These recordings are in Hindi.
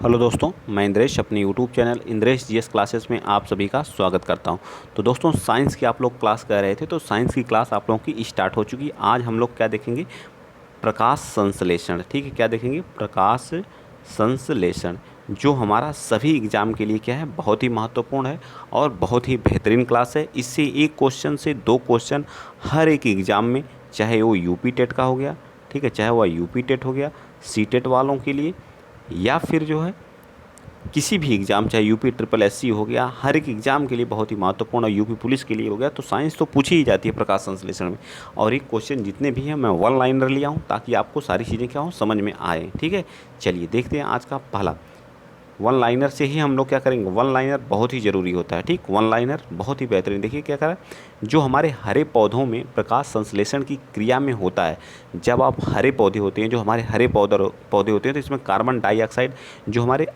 हेलो दोस्तों, मैं इंद्रेश अपने YouTube channel Indresh GS classes में आप सभी का स्वागत करता हूं। तो दोस्तों, साइंस की आप लोग क्लास कर रहे थे, तो साइंस की क्लास आप लोगों की स्टार्ट हो चुकी है। आज हम लोग क्या देखेंगे? प्रकाश संश्लेषण। ठीक है, क्या देखेंगे? प्रकाश संश्लेषण, जो हमारा सभी एग्जाम के लिए क्या है, बहुत ही महत्वपूर्ण है और बहुत ही बेहतरीन क्लास है। इससे एक क्वेश्चन से दो क्वेश्चन हर एक एग्ज़ाम में, चाहे वो यूपी टेट का हो गया, ठीक है, चाहे वह यूपी टेट हो गया, सी टेट वालों के लिए, या फिर जो है किसी भी एग्ज़ाम, चाहे यूपी ट्रिपल एससी हो गया, हर एक एग्ज़ाम के लिए बहुत ही महत्वपूर्ण, और यूपी पुलिस के लिए हो गया। तो साइंस तो पूछी ही जाती है प्रकाश संश्लेषण में। और एक क्वेश्चन जितने भी हैं मैं वन लाइनर लिया हूँ, ताकि आपको सारी चीज़ें क्या हो, समझ में आए। ठीक है, चलिए देखते हैं आज का पहला। वन लाइनर से ही हम लोग क्या करेंगे? वन लाइनर बहुत ही ज़रूरी होता है। ठीक, वन लाइनर बहुत ही बेहतरीन। देखिए क्या करा, जो हमारे हरे पौधों में प्रकाश संश्लेषण की क्रिया में होता है। जब आप हरे पौधे होते हैं, जो हमारे हरे पौधे होते हैं, तो इसमें कार्बन डाइऑक्साइड, जो हमारे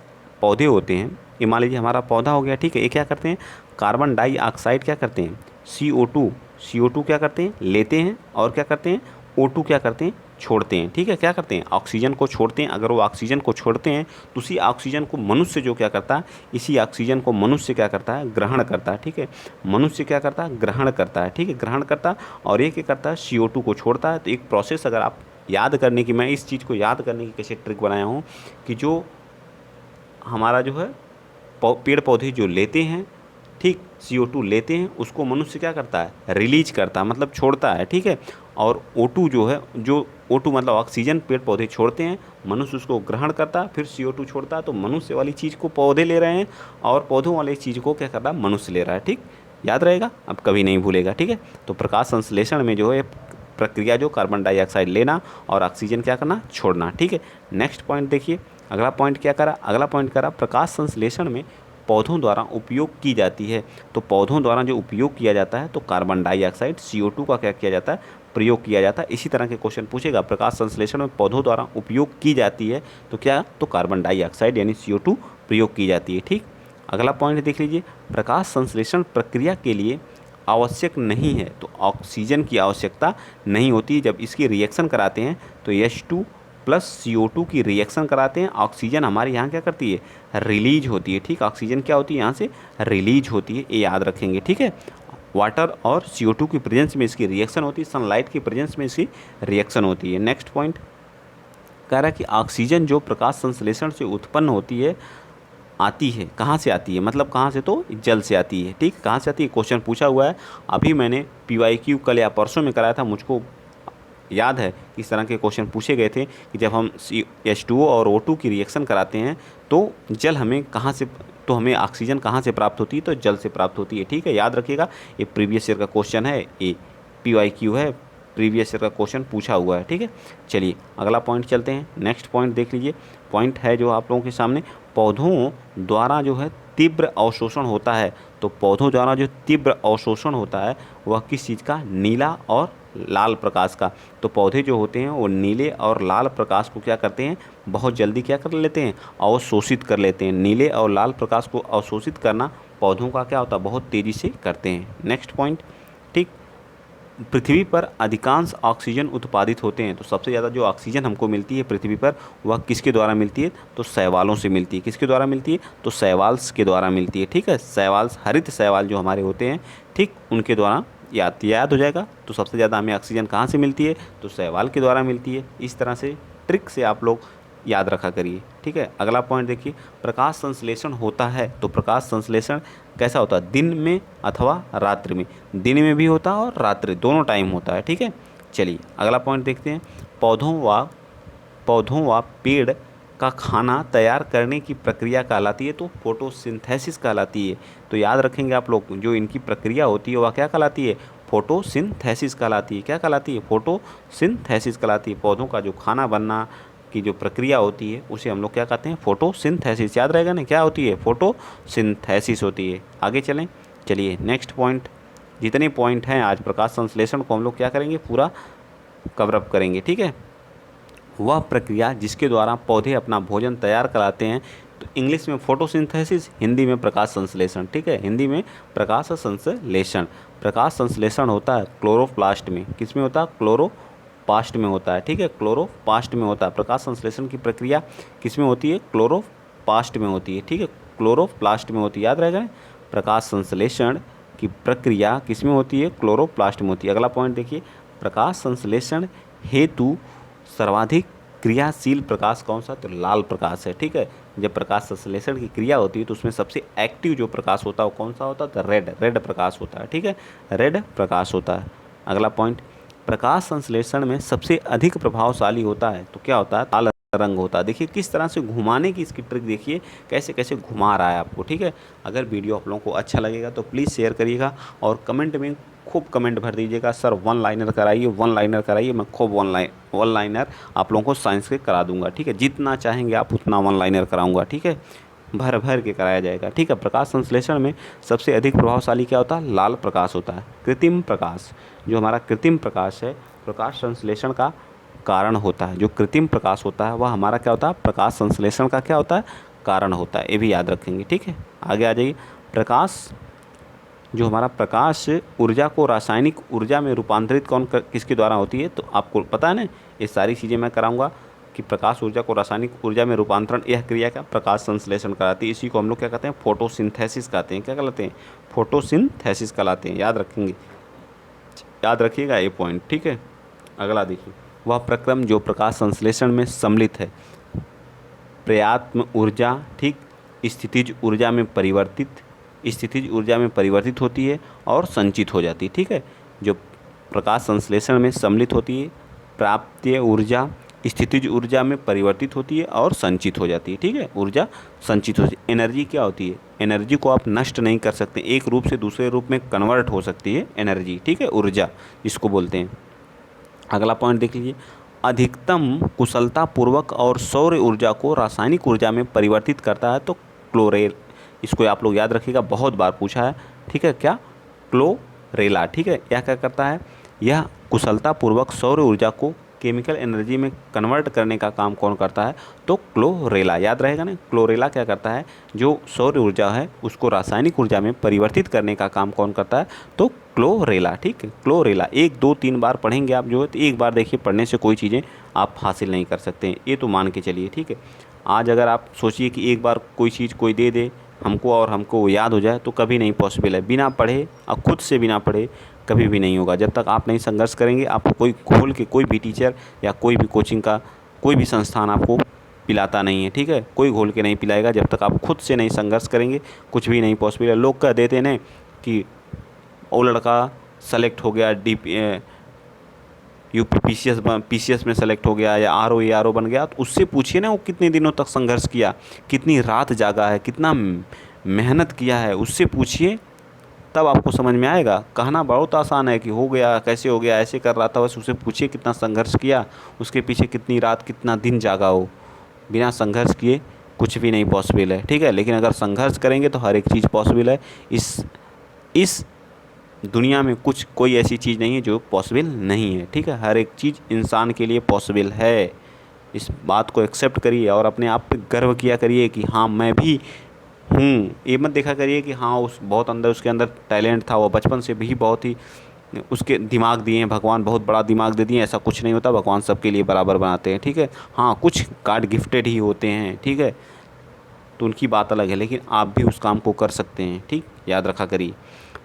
पौधे होते हैं, ये मान लीजिए हमारा पौधा हो गया, ठीक है, ये क्या करते हैं? कार्बन डाइऑक्साइड क्या करते हैं? CO2 क्या करते हैं? लेते हैं, और क्या करते हैं? O2 क्या करते हैं? छोड़ते हैं। ठीक है, क्या करते हैं? ऑक्सीजन को छोड़ते हैं। अगर वो ऑक्सीजन को छोड़ते हैं, तो उसी ऑक्सीजन को मनुष्य जो क्या करता है, इसी ऑक्सीजन को मनुष्य क्या करता है? ग्रहण करता है। ठीक है, मनुष्य क्या करता है? ग्रहण करता है। ठीक है, ग्रहण करता है, और ये क्या करता है? CO2 को छोड़ता है। तो एक प्रोसेस अगर आप याद करने की, मैं इस चीज़ को याद करने की कैसे ट्रिक बनाया हूँ कि जो हमारा जो है पेड़ पौधे जो लेते हैं, ठीक, CO2 लेते हैं, उसको मनुष्य क्या करता है? रिलीज करता है, मतलब छोड़ता है। ठीक है, और O2 जो है, जो O2 मतलब ऑक्सीजन पेड़ पौधे छोड़ते हैं, मनुष्य उसको ग्रहण करता है, फिर CO2 छोड़ता है। तो मनुष्य वाली चीज़ को पौधे ले रहे हैं, और पौधों वाली चीज़ को क्या कर रहा है? मनुष्य ले रहा है। ठीक, याद रहेगा, अब कभी नहीं भूलेगा। ठीक है, तो प्रकाश संश्लेषण में जो है प्रक्रिया, जो कार्बन डाइऑक्साइड लेना और ऑक्सीजन क्या करना? छोड़ना। ठीक है, नेक्स्ट पॉइंट देखिए, अगला पॉइंट क्या करा? अगला पॉइंट करा, प्रकाश संश्लेषण में पौधों द्वारा उपयोग की जाती है। तो पौधों द्वारा जो उपयोग किया जाता है, तो कार्बन डाइऑक्साइड CO2 का क्या किया जाता है? प्रयोग किया जाता है। इसी तरह के क्वेश्चन पूछेगा, प्रकाश संश्लेषण में पौधों द्वारा उपयोग की जाती है, तो क्या? तो कार्बन डाइऑक्साइड यानी CO2 प्रयोग की जाती है। ठीक, अगला पॉइंट देख लीजिए, प्रकाश संश्लेषण प्रक्रिया के लिए आवश्यक नहीं है, तो ऑक्सीजन की आवश्यकता नहीं होती। जब इसकी रिएक्शन कराते हैं, तो H2 प्लस CO2 की रिएक्शन कराते हैं, ऑक्सीजन हमारे यहाँ क्या करती है? रिलीज होती है। ठीक, ऑक्सीजन क्या होती है? यहाँ से रिलीज होती है, ये याद रखेंगे। ठीक है, वाटर और CO2 की प्रेजेंस में इसकी रिएक्शन होती है, सनलाइट की प्रेजेंस में इसकी रिएक्शन होती है। नेक्स्ट पॉइंट कह रहा है कि ऑक्सीजन जो प्रकाश संश्लेषण से उत्पन्न होती है, आती है, कहाँ से आती है? मतलब कहाँ से? तो जल से आती है। ठीक, कहाँ से आती है? क्वेश्चन पूछा हुआ है। अभी मैंने PYQ कल या परसों में कराया था, मुझको याद है कि इस तरह के क्वेश्चन पूछे गए थे कि जब हम H2O और O2 की रिएक्शन कराते हैं, तो जल हमें कहाँ से, तो हमें ऑक्सीजन कहाँ से प्राप्त होती है? तो जल से प्राप्त होती है। ठीक है, याद रखिएगा, ये प्रीवियस ईयर का क्वेश्चन है, ये PYQ है, प्रीवियस ईयर का क्वेश्चन पूछा हुआ है। ठीक है, चलिए अगला पॉइंट चलते हैं। नेक्स्ट पॉइंट देख लीजिए, पॉइंट है जो आप लोगों के सामने, पौधों द्वारा जो है तीव्र अवशोषण होता है। तो पौधों द्वारा जो तीव्र अवशोषण होता है, वह किस चीज़ का? नीला और लाल प्रकाश का। तो पौधे जो होते हैं, वो नीले और लाल प्रकाश को क्या करते हैं? बहुत जल्दी क्या कर लेते हैं? अवशोषित कर लेते हैं। नीले और लाल प्रकाश को अवशोषित करना पौधों का क्या होता है? बहुत तेज़ी से करते हैं। नेक्स्ट पॉइंट, ठीक, पृथ्वी पर अधिकांश ऑक्सीजन उत्पादित होते हैं। तो सबसे ज़्यादा जो ऑक्सीजन हमको मिलती है पृथ्वी पर, वह किसके द्वारा मिलती है? तो शैवालों से मिलती है। किसके द्वारा मिलती है? तो शैवाल्स के द्वारा मिलती है। ठीक है, शैवाल्स, हरित शैवाल जो हमारे होते हैं, ठीक, उनके द्वारा याद हो जाएगा। तो सबसे ज़्यादा हमें ऑक्सीजन कहाँ से मिलती है? तो शैवाल के द्वारा मिलती है। इस तरह से ट्रिक से आप लोग याद रखा करिए। ठीक है, अगला पॉइंट देखिए, प्रकाश संश्लेषण होता है, तो प्रकाश संश्लेषण कैसा होता है? दिन में अथवा रात्रि में। दिन में भी होता है और रात्रि, दोनों टाइम होता है। ठीक है, चलिए अगला पॉइंट देखते हैं, पौधों व पेड़ का खाना तैयार करने की प्रक्रिया कहलाती है, तो फोटोसिंथेसिस कहलाती है। तो याद रखेंगे आप लोग, जो इनकी प्रक्रिया होती है वह क्या कहलाती है? फोटोसिंथेसिस कहलाती है। क्या कहलाती है? फोटोसिंथेसिस कहलाती है। पौधों का जो खाना बनना की जो प्रक्रिया होती है, उसे हम लोग क्या कहते हैं? फोटोसिंथेसिस। याद रहेगा ना, क्या होती है? फोटोसिंथेसिस होती है। आगे चलें, चलिए नेक्स्ट पॉइंट। जितने पॉइंट हैं आज प्रकाश संश्लेषण को हम लोग क्या करेंगे? पूरा कवरअप करेंगे। ठीक है, वह प्रक्रिया जिसके द्वारा पौधे अपना भोजन तैयार कराते हैं, तो इंग्लिश में फोटोसिंथेसिस, हिंदी में प्रकाश संश्लेषण। ठीक है, हिंदी में प्रकाश संश्लेषण। प्रकाश संश्लेषण होता है क्लोरोप्लास्ट में। किस में होता है? क्लोरोप्लास्ट में होता है। ठीक है, क्लोरोप्लास्ट में होता है। प्रकाश संश्लेषण की प्रक्रिया किस में होती है? क्लोरोप्लास्ट क्लोरोप्लास्ट में होती है, ठीक है, क्लोरोप्लास्ट में होती है, याद रहेगा। प्रकाश संश्लेषण की प्रक्रिया किस में होती है? क्लोरोप्लास्ट में होती है। अगला पॉइंट देखिए, प्रकाश संश्लेषण हेतु सर्वाधिक क्रियाशील प्रकाश कौन सा? तो लाल प्रकाश है, ठीक है। जब प्रकाश संश्लेषण की क्रिया होती है तो उसमें सबसे एक्टिव जो प्रकाश होता है वो कौन सा होता है? तो रेड प्रकाश होता है, ठीक है, रेड प्रकाश होता है। अगला पॉइंट, प्रकाश संश्लेषण में सबसे अधिक प्रभावशाली होता है तो क्या होता है? लाल रंग होता है। देखिए किस तरह से घुमाने की इसकी ट्रिक देखिए, कैसे कैसे घुमा रहा है आपको, ठीक है। अगर वीडियो आप लोगों को अच्छा लगेगा तो प्लीज़ शेयर करिएगा और कमेंट में खूब कमेंट भर दीजिएगा, सर वन लाइनर कराइए। मैं खूब वन लाइनर आप लोगों को साइंस के करा दूंगा, ठीक है। जितना चाहेंगे आप उतना वन लाइनर कराऊंगा, ठीक है, भर भर के कराया जाएगा, ठीक है। प्रकाश संश्लेषण में सबसे अधिक प्रभावशाली क्या होता है? लाल प्रकाश होता है। कृत्रिम प्रकाश, जो हमारा कृत्रिम प्रकाश है, प्रकाश संश्लेषण का कारण होता है। जो कृत्रिम प्रकाश होता है वह हमारा क्या होता है? प्रकाश संश्लेषण का क्या होता है? कारण होता है। ये भी याद रखेंगे, ठीक है। आगे आ जाइए, प्रकाश, जो हमारा प्रकाश ऊर्जा को रासायनिक ऊर्जा में रूपांतरित किसके द्वारा होती है? तो आपको पता है ना, ये सारी चीज़ें मैं कराऊंगा कि प्रकाश ऊर्जा को रासायनिक ऊर्जा में रूपांतरण, यह क्रिया का प्रकाश संश्लेषण कराती है। इसी को हम लोग क्या कहते हैं? फोटोसिंथेसिस कहते हैं। क्या कहलाते हैं? फोटोसिंथेसिस कहलाते हैं, याद रखेंगे, याद रखिएगा ये पॉइंट, ठीक है। अगला देखिए, वह प्रक्रम जो प्रकाश संश्लेषण में सम्मिलित है, पर्यात्म ऊर्जा, ठीक, स्थितिज ऊर्जा में परिवर्तित होती है और संचित हो जाती है, ठीक है। जो प्रकाश संश्लेषण में सम्मिलित होती है, प्राप्य ऊर्जा स्थितिज ऊर्जा में परिवर्तित होती है और संचित हो जाती है, ठीक है। ऊर्जा संचित होती है। एनर्जी क्या होती है? एनर्जी को आप नष्ट नहीं कर सकते, एक रूप से दूसरे रूप में कन्वर्ट हो सकती है एनर्जी, ठीक है, ऊर्जा इसको बोलते हैं। अगला पॉइंट देख लीजिए, अधिकतम कुशलतापूर्वक और सौर ऊर्जा को रासायनिक ऊर्जा में परिवर्तित करता है तो क्लोरेल, इसको आप लोग याद रखिएगा, बहुत बार पूछा है, ठीक है। क्या? क्लोरेला, ठीक है। यह क्या करता है? यह कुशलतापूर्वक सौर ऊर्जा को केमिकल एनर्जी में कन्वर्ट करने का काम कौन करता है? तो क्लोरेला, याद रहेगा ना। क्लोरेला क्या करता है? जो सौर ऊर्जा है उसको रासायनिक ऊर्जा में परिवर्तित करने का काम कौन करता है? तो क्लोरेला, ठीक है, क्लोरेला। 1 2 3 बार पढ़ेंगे आप, जो है तो एक बार देखिए, पढ़ने से कोई चीज़ें आप हासिल नहीं कर सकते हैं, ये तो मान के चलिए, ठीक है। आज अगर आप सोचिए कि एक बार कोई चीज़ कोई दे दे हमको और हमको वो याद हो जाए, तो कभी नहीं पॉसिबल है। बिना पढ़े और खुद से बिना पढ़े कभी भी नहीं होगा। जब तक आप नहीं संघर्ष करेंगे, आपको कोई खोल के कोई भी टीचर या कोई भी कोचिंग का कोई भी संस्थान आपको पिलाता नहीं है, ठीक है, कोई घोल के नहीं पिलाएगा। जब तक आप खुद से नहीं संघर्ष करेंगे कुछ भी नहीं पॉसिबल है। लोग कह देते हैं कि वो लड़का सेलेक्ट हो गया यूपी पीसीएस में सेलेक्ट हो गया या आरओ बन गया, तो उससे पूछिए ना वो कितने दिनों तक संघर्ष किया, कितनी रात जागा है, कितना मेहनत किया है, उससे पूछिए, तब आपको समझ में आएगा। कहना बहुत आसान है कि हो गया, कैसे हो गया, ऐसे कर रहा था, बस उसे पूछिए कितना संघर्ष किया, उसके पीछे कितनी रात कितना दिन जागा हो। बिना संघर्ष किए कुछ भी नहीं पॉसिबल है, ठीक है। लेकिन अगर संघर्ष करेंगे तो हर एक चीज़ पॉसिबल है। इस दुनिया में कोई ऐसी चीज़ नहीं है जो पॉसिबल नहीं है, ठीक है। हर एक चीज़ इंसान के लिए पॉसिबल है। इस बात को एक्सेप्ट करिए और अपने आप पे गर्व किया करिए कि हाँ मैं भी हूँ। ये मत देखा करिए कि हाँ उस बहुत अंदर उसके अंदर टैलेंट था, वो बचपन से भी बहुत ही उसके दिमाग दिए हैं भगवान, बहुत बड़ा दिमाग दे दिए, ऐसा कुछ नहीं होता। भगवान सबके लिए बराबर बनाते हैं, ठीक है। हाँ कुछ गॉड गिफ्टेड ही होते हैं, ठीक है, तो उनकी बात अलग है, लेकिन आप भी उस काम को कर सकते हैं, ठीक, याद रखा करिए।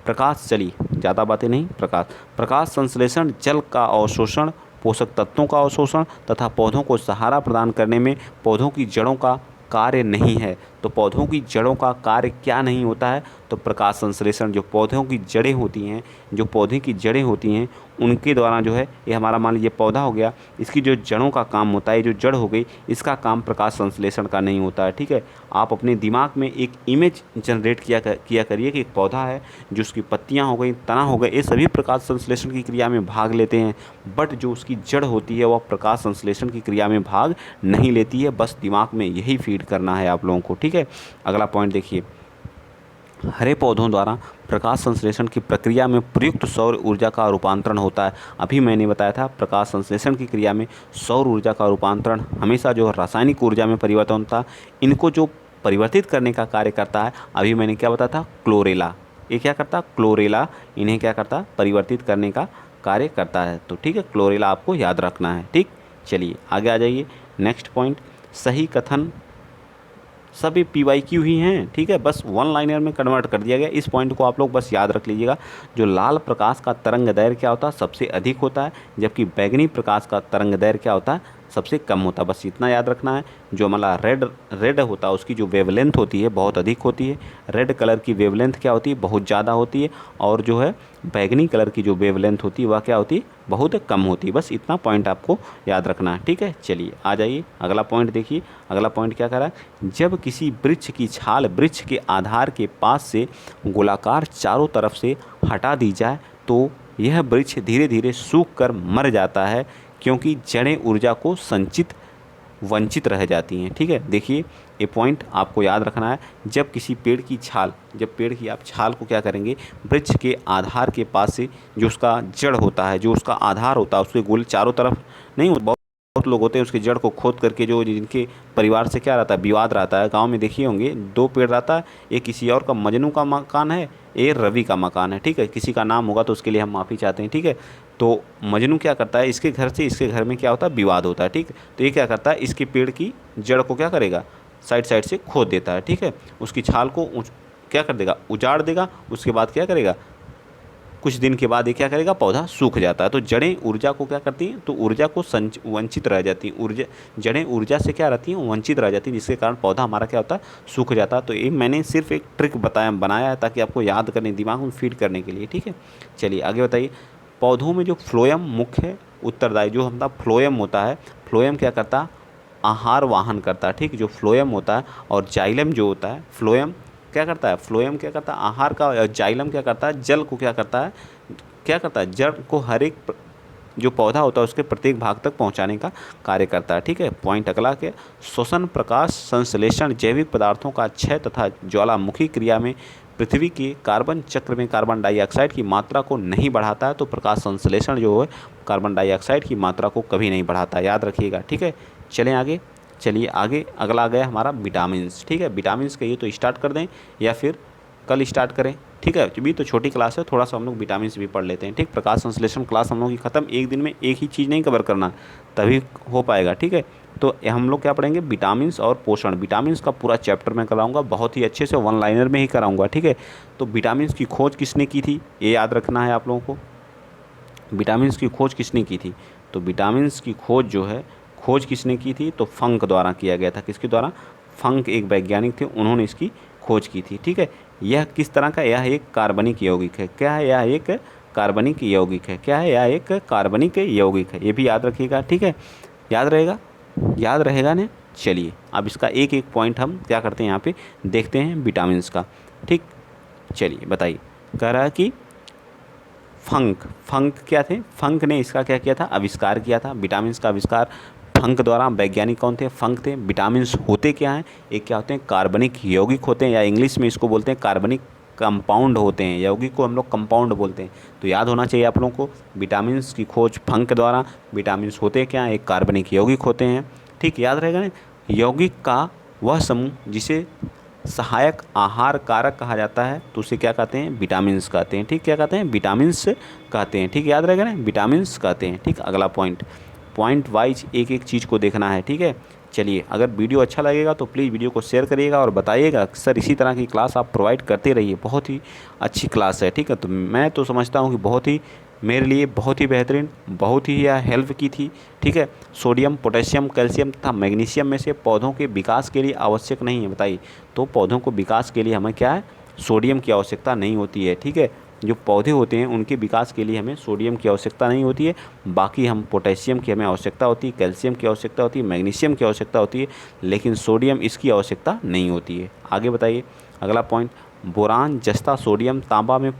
प्रकाश, चलिए ज़्यादा बातें नहीं। प्रकाश संश्लेषण जल का अवशोषण, पोषक तत्वों का अवशोषण तथा पौधों को सहारा प्रदान करने में पौधों की जड़ों का कार्य नहीं है। तो पौधों की जड़ों का कार्य क्या नहीं होता है? तो प्रकाश संश्लेषण, जो पौधों की जड़ें होती हैं, जो पौधे की जड़ें होती हैं उनके द्वारा जो है, ये हमारा मान लीजिए पौधा हो गया, इसकी जो जड़ों का काम होता है, जो जड़ हो गई, इसका काम प्रकाश संश्लेषण का नहीं होता है, ठीक है। आप अपने दिमाग में एक इमेज जनरेट किया करिए कि एक पौधा है, जो उसकी पत्तियाँ हो गई, तना हो गए, ये सभी प्रकाश संश्लेषण की क्रिया में भाग लेते हैं, बट जो उसकी जड़ होती है वह प्रकाश संश्लेषण की क्रिया में भाग नहीं लेती है। बस दिमाग में यही फीड करना है आप लोगों को, ठीक है। अगला पॉइंट देखिए, हरे पौधों द्वारा प्रकाश संश्लेषण की प्रक्रिया में प्रयुक्त सौर ऊर्जा का रूपांतरण होता है। अभी मैंने बताया था प्रकाश संश्लेषण की क्रिया में सौर ऊर्जा का रूपांतरण हमेशा जो रासायनिक ऊर्जा में परिवर्तन होता है, इनको जो परिवर्तित करने का कार्य करता है, अभी मैंने क्या बताया था? क्लोरेला। ये क्या करता? क्लोरेला इन्हें क्या करता? परिवर्तित करने का कार्य करता है। तो ठीक है, क्लोरेला आपको याद रखना है, ठीक। चलिए आगे आ जाइए। नेक्स्ट पॉइंट, सही कथन सभी PYQ ही हैं, ठीक है, बस वन लाइनर में कन्वर्ट कर दिया गया। इस पॉइंट को आप लोग बस याद रख लीजिएगा। जो लाल प्रकाश का तरंग दैर्घ्य क्या होता है, सबसे अधिक होता है, जबकि बैंगनी प्रकाश का तरंग दैर्घ्य क्या होता है, सबसे कम होता है। बस इतना याद रखना है। जो हमारा रेड होता है उसकी जो वेवलेंथ होती है बहुत अधिक होती है, रेड कलर की वेवलेंथ क्या होती है, बहुत ज़्यादा होती है, और जो है बैंगनी कलर की जो वेवलेंथ होती है वह क्या होती है, बहुत कम होती है। बस इतना पॉइंट आपको याद रखना है, ठीक है। चलिए आ जाइए अगला पॉइंट देखिए। अगला पॉइंट क्या कह रहा है, जब किसी वृक्ष की छाल वृक्ष के आधार के पास से गोलाकार चारों तरफ से हटा दी जाए तो यह वृक्ष धीरे धीरे सूख कर मर जाता है, क्योंकि जड़ें ऊर्जा को संचित वंचित रह जाती हैं, ठीक है। देखिए ये पॉइंट आपको याद रखना है। जब किसी पेड़ की छाल, जब पेड़ की आप छाल को क्या करेंगे, वृक्ष के आधार के पास से जो उसका जड़ होता है, जो उसका आधार होता है, उसके गोल चारों तरफ नहीं, बहुत लोग होते हैं उसके जड़ को खोद करके, जो जिनके परिवार से क्या रहता है, विवाद रहता है। गांव में देखिए होंगे, दो पेड़ रहता है, एक किसी और का मजनू का मकान है, ये रवि का मकान है, ठीक है। किसी का नाम होगा तो उसके लिए हम माफ़ी चाहते हैं, ठीक है। तो मजनू क्या करता है, इसके घर से इसके घर में क्या होता है, विवाद होता है, ठीक। तो ये क्या करता है, इसके पेड़ की जड़ को क्या करेगा, साइड साइड से खोद देता है, ठीक है। उसकी छाल को क्या कर देगा, उजाड़ देगा। उसके बाद क्या करेगा, कुछ दिन के बाद ये क्या करेगा, पौधा सूख जाता है। तो जड़ें ऊर्जा को क्या करती हैं, तो ऊर्जा को वंचित रह जाती हैं। जड़ें ऊर्जा से क्या रहती हैं, वंचित रह जाती हैं, जिसके कारण पौधा हमारा क्या होता है, सूख जाता है। तो ये मैंने सिर्फ एक ट्रिक बनाया है ताकि आपको याद करने, दिमाग में फीड करने के लिए, ठीक है। चलिए आगे बताइए। पौधों में जो फ्लोएम मुख्य उत्तरदायी, जो हमारा फ्लोएम होता है, फ्लोएम क्या करता है, आहार वाहन करता है, ठीक। जो फ्लोएम होता है, और जाइलम जो होता है, फ्लोएम क्या करता है, फ्लोएम क्या करता है, आहार का, और जाइलम क्या करता है, जल को क्या करता है, जड़ को हर एक जो पौधा होता है उसके प्रत्येक भाग तक पहुंचाने का कार्य करता है, ठीक है। पॉइंट अगला के, श्वसन, प्रकाश संश्लेषण, जैविक पदार्थों का क्षय तथा ज्वालामुखी क्रिया में पृथ्वी के कार्बन चक्र में कार्बन डाइऑक्साइड की मात्रा को नहीं बढ़ाता है। तो प्रकाश संश्लेषण जो है कार्बन डाइऑक्साइड की मात्रा को कभी नहीं बढ़ाता, याद रखिएगा, ठीक है। चलें आगे। चलिए आगे अगला आ गया हमारा विटामिन्स, ठीक है। विटामिन्स कहिए तो स्टार्ट कर दें या फिर कल स्टार्ट करें, ठीक है। अभी तो छोटी क्लास है, थोड़ा सा हम लोग विटामिन्स भी पढ़ लेते हैं, ठीक। प्रकाश संश्लेषण क्लास हम लोग की ख़त्म, एक दिन में एक ही चीज़ नहीं कवर करना, तभी हो पाएगा, ठीक है। तो हम लोग क्या पढ़ेंगे, विटामिन्स और पोषण। विटामिन्स का पूरा चैप्टर मैं कराऊंगा, बहुत ही अच्छे से वन लाइनर में ही कराऊंगा, ठीक है। तो विटामिन्स की खोज किसने की थी, ये याद रखना है आप लोगों को। विटामिन्स की खोज किसने की थी, तो विटामिन्स की खोज जो है, खोज किसने की थी, तो फंक द्वारा किया गया था। किसके द्वारा, फंक एक वैज्ञानिक थे, उन्होंने इसकी खोज की थी, ठीक है। यह किस तरह का, यह एक कार्बनिक यौगिक है। क्या है, यह एक कार्बनिक यौगिक है। क्या है, यह एक कार्बनिक यौगिक है, ये भी याद रखिएगा, ठीक है। याद रहेगा, याद रहेगा ना। चलिए अब इसका एक एक पॉइंट हम क्या करते हैं, यहाँ पे देखते हैं विटामिन्स का, ठीक। चलिए बताइए, कह रहा है कि फंक क्या थे, फंक ने इसका क्या किया था, आविष्कार किया था। विटामिन्स का आविष्कार फंक द्वारा, वैज्ञानिक कौन थे, फंक थे। विटामिन्स होते क्या हैं, एक क्या होते हैं, कार्बनिक यौगिक होते हैं, या इंग्लिश में इसको बोलते हैं कार्बनिक कंपाउंड होते हैं। यौगिक को हम लोग कंपाउंड बोलते हैं। तो याद होना चाहिए आप लोगों को, विटामिन्स की खोज फंक द्वारा। विटामिन्स होते क्या हैं, एक कार्बनिक यौगिक होते हैं, ठीक, याद रहेगा ना। यौगिक का वह समूह जिसे सहायक आहार कारक कहा जाता है, तो उसे क्या कहते हैं, विटामिन्स कहते हैं, ठीक। क्या कहते हैं, विटामिन्स कहते हैं, ठीक, याद रहेगा ना, विटामिन्स कहते हैं, ठीक। अगला पॉइंट वाइज एक एक चीज़ को देखना है, ठीक है। चलिए अगर वीडियो अच्छा लगेगा तो प्लीज़ वीडियो को शेयर करिएगा और बताइएगा सर इसी तरह की क्लास आप प्रोवाइड करते रहिए, बहुत ही अच्छी क्लास है, ठीक है। तो मैं तो समझता हूँ कि बहुत ही मेरे लिए बहुत ही बेहतरीन, बहुत ही यह हेल्प की थी, ठीक है। सोडियम, पोटेशियम, कैल्शियम तथा मैग्नीशियम में से पौधों के विकास के लिए आवश्यक नहीं है, बताइए। तो पौधों को विकास के लिए हमें क्या है, सोडियम की आवश्यकता नहीं होती है, ठीक है। जो पौधे होते हैं उनके विकास के लिए हमें सोडियम की आवश्यकता नहीं होती है। बाकी हम पोटेशियम की हमें आवश्यकता होती है, कैल्शियम की आवश्यकता होती है, मैग्नीशियम की आवश्यकता होती है, लेकिन सोडियम इसकी आवश्यकता नहीं होती है। आगे बताइए अगला पॉइंट, बोरान, जस्ता, सोडियम, तांबा में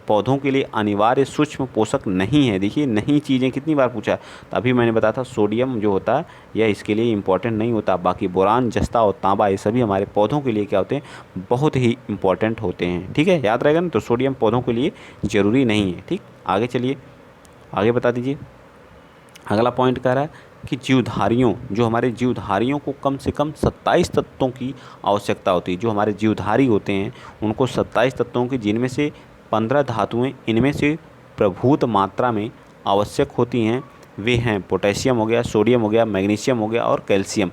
पौधों के लिए अनिवार्य सूक्ष्म पोषक नहीं है। देखिए नहीं चीज़ें कितनी बार पूछा, तो अभी मैंने बताया था सोडियम जो होता है यह इसके लिए इंपॉर्टेंट नहीं होता। बाकी बोरान, जस्ता और तांबा ये सभी हमारे पौधों के लिए क्या होते हैं, बहुत ही इंपॉर्टेंट होते हैं, ठीक है, याद रहेगा ना। तो सोडियम पौधों के लिए ज़रूरी नहीं है, ठीक। आगे चलिए, आगे बता दीजिए। अगला पॉइंट कह रहा है कि जीवधारियों, जो हमारे जीवधारियों को कम से कम 27 तत्वों की आवश्यकता होती है। जो हमारे जीवधारी होते हैं उनको 27 तत्वों की, जिनमें से 15 धातुएं इनमें से प्रभूत मात्रा में आवश्यक होती हैं। वे हैं पोटेशियम हो गया, सोडियम हो गया, मैग्नीशियम हो गया और कैल्शियम।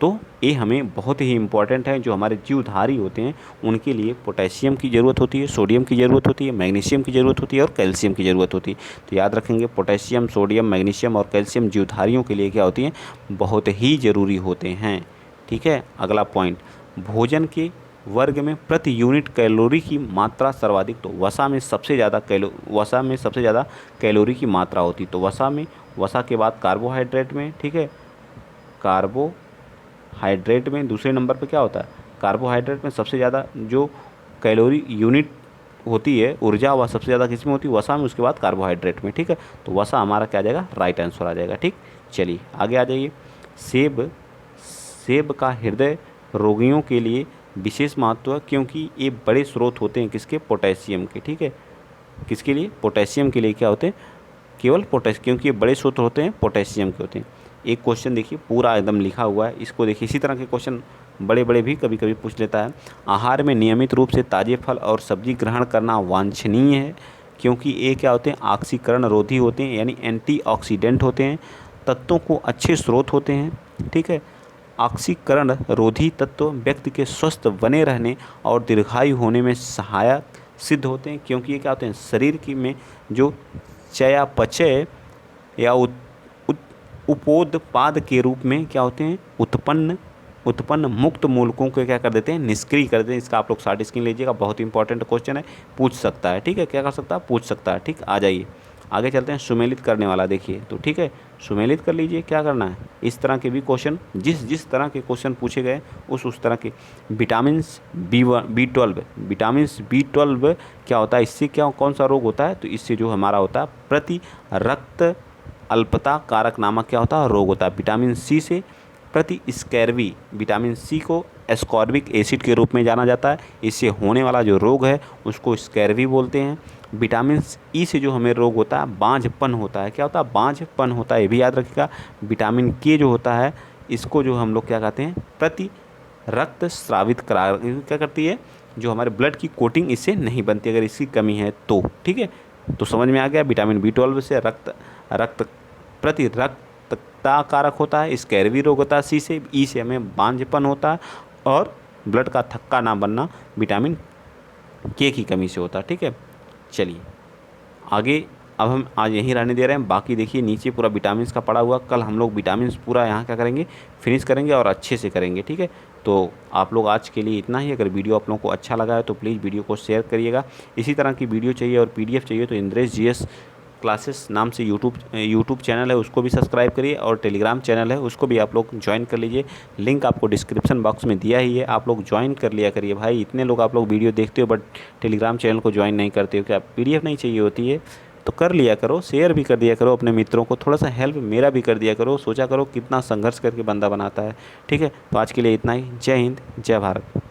तो ये हमें बहुत ही इम्पॉर्टेंट है। जो हमारे जीवधारी होते हैं उनके लिए पोटेशियम की ज़रूरत होती है, सोडियम की ज़रूरत होती है, मैग्नीशियम की ज़रूरत होती है और कैल्शियम की ज़रूरत होती है। तो याद रखेंगे, पोटेशियम, सोडियम, मैग्नीशियम और कैल्शियम जीवधारियों के लिए क्या होती हैं, बहुत ही ज़रूरी होते हैं। ठीक है, अगला पॉइंट, भोजन के वर्ग में प्रति यूनिट कैलोरी की मात्रा सर्वाधिक। तो वसा में सबसे ज़्यादा कैलोरी की मात्रा होती है। तो वसा के बाद कार्बोहाइड्रेट में, ठीक है, कार्बोहाइड्रेट में दूसरे नंबर पे क्या होता है, कार्बोहाइड्रेट में सबसे ज़्यादा जो कैलोरी यूनिट होती है, ऊर्जा, वह सबसे ज़्यादा किस में होती है, वसा में, उसके बाद कार्बोहाइड्रेट में। ठीक है, तो वसा हमारा क्या आ जाएगा, राइट आंसर आ जाएगा। ठीक, चलिए आगे आ जाइए। सेब का हृदय रोगियों के लिए विशेष महत्व है, क्योंकि ये बड़े स्रोत होते हैं किसके, पोटेशियम के। ठीक है, किसके लिए, पोटेशियम के लिए क्या होते हैं, केवल पोटेशियम, क्योंकि ये बड़े स्रोत होते हैं, पोटेशियम के होते हैं। एक क्वेश्चन देखिए पूरा एकदम लिखा हुआ है, इसको देखिए। इसी तरह के क्वेश्चन बड़े बड़े भी कभी कभी पूछ लेता है। आहार में नियमित रूप से ताज़े फल और सब्जी ग्रहण करना वांछनीय है, क्योंकि ये क्या होते हैं, ऑक्सीकरण रोधी होते हैं, यानी एंटीऑक्सीडेंट होते हैं, तत्वों को अच्छे स्रोत होते हैं। ठीक है, ऑक्सीकरण रोधी तत्व व्यक्ति के स्वस्थ बने रहने और दीर्घायु होने में सहायक सिद्ध होते हैं, क्योंकि ये क्या होते हैं, शरीर की में जो चयापचय या उपोत्पाद के रूप में क्या होते हैं, उत्पन्न मुक्त मूलकों को क्या कर देते हैं, निष्क्रिय कर देते हैं। इसका आप लोग शॉर्ट स्क्रीन लीजिएगा, बहुत इंपॉर्टेंट क्वेश्चन है, पूछ सकता है। ठीक है, क्या कर सकता है, पूछ सकता है। ठीक, आ जाइए आगे चलते हैं। सुमेलित करने वाला देखिए, तो ठीक है, सुमेलित कर लीजिए, क्या करना है, इस तरह के भी क्वेश्चन, जिस तरह के क्वेश्चन पूछे गए उस तरह के। विटामिन B12 क्या होता है, इससे क्या कौन सा रोग होता है, तो इससे जो हमारा होता है प्रति रक्त अल्पता कारक नामक क्या होता है, रोग होता है। विटामिन सी से प्रति स्कैर्वी, विटामिन सी को एस्कॉर्बिक एसिड के रूप में जाना जाता है, इससे होने वाला जो रोग है उसको स्कैर्वी बोलते हैं। विटामिन ई से जो हमें रोग होता है, बांझपन होता है, क्या होता है, बांझपन होता है, ये भी याद रखिएगा। विटामिन के जो होता है, इसको जो हम लोग क्या कहते हैं, प्रति रक्त स्रावित करा, क्या करती है, जो हमारे ब्लड की कोटिंग इससे नहीं बनती अगर इसकी कमी है तो। ठीक है, तो समझ में आ गया। विटामिन B12 से प्रति रक्तता कारक होता है, स्कैर्वी रोग होता है सी से, ई से हमें बांझपन होता है, और ब्लड का थक्का ना बनना विटामिन के की कमी से होता है। ठीक है, चलिए आगे, अब हम आज यहीं रहने दे रहे हैं। बाकी देखिए नीचे पूरा विटामिन्स का पड़ा हुआ, कल हम लोग विटामिन्स पूरा यहाँ क्या करेंगे, फिनिश करेंगे और अच्छे से करेंगे। ठीक है, तो आप लोग आज के लिए इतना ही। अगर वीडियो आप लोगों को अच्छा लगा है तो प्लीज़ वीडियो को शेयर करिएगा। इसी तरह की वीडियो चाहिए और PDF चाहिए तो इंद्रेश GS क्लासेस नाम से यूट्यूब चैनल है, उसको भी सब्सक्राइब करिए, और टेलीग्राम चैनल है उसको भी आप लोग ज्वाइन कर लीजिए। लिंक आपको डिस्क्रिप्शन बॉक्स में दिया ही है, आप लोग ज्वाइन कर लिया करिए भाई। इतने लोग आप लोग वीडियो देखते हो बट टेलीग्राम चैनल को ज्वाइन नहीं करते हो, क्या PDF नहीं चाहिए होती है, तो कर लिया करो, शेयर भी कर दिया करो अपने मित्रों को, थोड़ा सा हेल्प मेरा भी कर दिया करो। सोचा करो कितना संघर्ष करके बंदा बनाता है। ठीक है, तो आज के लिए इतना ही। जय हिंद, जय भारत।